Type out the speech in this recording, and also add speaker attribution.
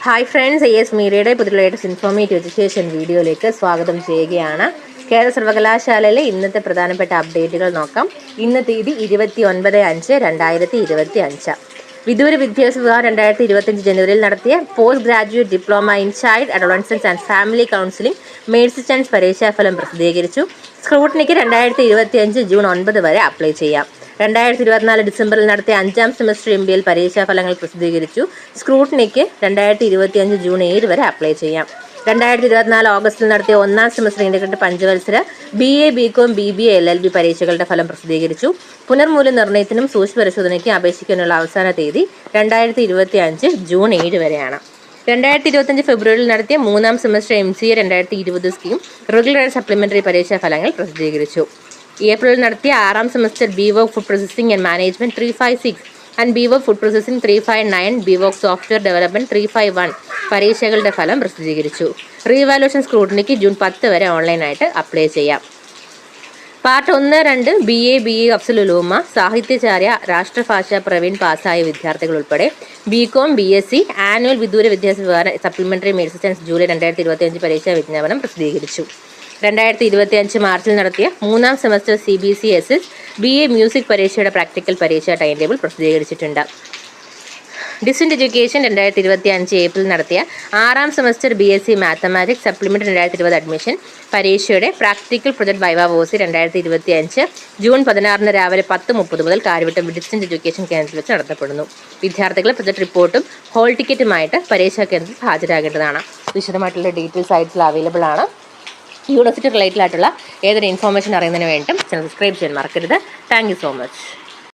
Speaker 1: Hi friends, AS മീഡിയയുടെ പുതിയ latest informative education വീഡിയോയിലേക്ക് സ്വാഗതം ചെയ്യുകയാണ്. കേരള സർവകലാശാലയിലെ ഇന്നത്തെ പ്രധാനപ്പെട്ട അപ്ഡേറ്റുകൾ നോക്കാം. ഇന്ന് തീയതി 29/5/2025. വിദൂര വിദ്യാഭ്യാസ വിഭാഗം 2025 ജനുവരിയിൽ നടത്തിയ post graduate diploma in child adolescence and family counselling mains chance പരീക്ഷാഫലം പ്രസിദ്ധീകരിച്ചു. സ്ക്രൂട്ടനിക്ക് 2025 ജൂൺ 9 വരെ അപ്ലൈ ചെയ്യാം. 2024 ഡിസംബറിൽ നടത്തിയ 5ാം സെമസ്റ്റർ MBA പരീക്ഷാഫലങ്ങൾ പ്രസിദ്ധീകരിച്ചു. സ്ക്രൂട്ടനിക്ക് 2025 ജൂൺ 7 വരെ അപ്ലൈ ചെയ്യാം. 2024 ഓഗസ്റ്റിൽ നടത്തിയ 1ാം സെമസ്റ്റർ ഇൻ്റഗ്രേറ്റഡ് പഞ്ചവത്സര BA, BCom, BBA, LLB പരീക്ഷകളുടെ ഫലം പ്രസിദ്ധീകരിച്ചു. പുനർമൂല്യനിർണ്ണയത്തിനും സൂക്ഷ്മ പരിശോധനയ്ക്കും അപേക്ഷിക്കാനുള്ള അവസാന തീയതി 2025 ജൂൺ 7 വരെയാണ്. 2025 ഫെബ്രുവരിയിൽ നടത്തിയ 3ാം semester MCA 2020 scheme regular and supplementary പരീക്ഷാ ഫലങ്ങൾ പ്രസിദ്ധീകരിച്ചു. ഏപ്രിലിൽ നടത്തിയ 6ാം semester BVoc food processing and management 356 and BVoc food processing 359, BVoc software development 351 പരീക്ഷകളുടെ ഫലം പ്രസിദ്ധീകരിച്ചു. റീവാലുവേഷൻ സ്ക്രൂട്ടനിക്ക് ജൂൺ 10 വരെ ഓൺലൈനായിട്ട് അപ്ലൈ ചെയ്യാം. Part 1, 2 BA, BE Afzal Ulama, Sahithyacharya, Rashtrabhasha Praveen പാസ്സായ വിദ്യാർത്ഥികൾ ഉൾപ്പെടെ BCom, BSc ആനുവൽ വിദൂര വിദ്യാഭ്യാസ വിഭാഗം സപ്ലിമെൻ്ററി മെഡിസിൻ സയൻസ് ജൂലൈ 2025 പരീക്ഷാ വിജ്ഞാപനം പ്രസിദ്ധീകരിച്ചു. 2025 മാർച്ചിൽ നടത്തിയ 3ാം സെമസ്റ്റർ CBCSS BA മ്യൂസിക് പരീക്ഷയുടെ പ്രാക്ടിക്കൽ പരീക്ഷാ ടൈം ടേബിൾ പ്രസിദ്ധീകരിച്ചിട്ടുണ്ട്. ഡിസ്റ്റൻസ് എഡ്യൂക്കേഷൻ 2025 ഏപ്രിൽ നടത്തിയ 6ാം semester BSc mathematics supplementary 2020 admission പരീക്ഷയുടെ practical project viva voce 2025 June 16 രാവിലെ 10:30 മുതൽ കാര്യവട്ടം ഡിസ്റ്റൻസ് എഡ്യൂക്കേഷൻ കേന്ദ്രത്തിൽ വെച്ച് നടത്തപ്പെടുന്നു. വിദ്യാർത്ഥികൾ പ്രൊജക്ട് റിപ്പോർട്ടും ഹോൾ ടിക്കറ്റുമായിട്ട് പരീക്ഷാ കേന്ദ്രത്തിൽ ഹാജരാകേണ്ടതാണ്. വിശദമായിട്ടുള്ള ഡീറ്റെയിൽസ് സൈറ്റിൽ അവൈലബിൾ ആണ്. യൂണിവേഴ്സിറ്റി റിലേറ്റഡ് ആയിട്ടുള്ള ഏതൊരു ഇൻഫോർമേഷൻ അറിയുന്നതിന് വേണ്ടി ചാനൽ സബ്സ്ക്രൈബ് ചെയ്യാൻ മറക്കരുത്. Thank you so much.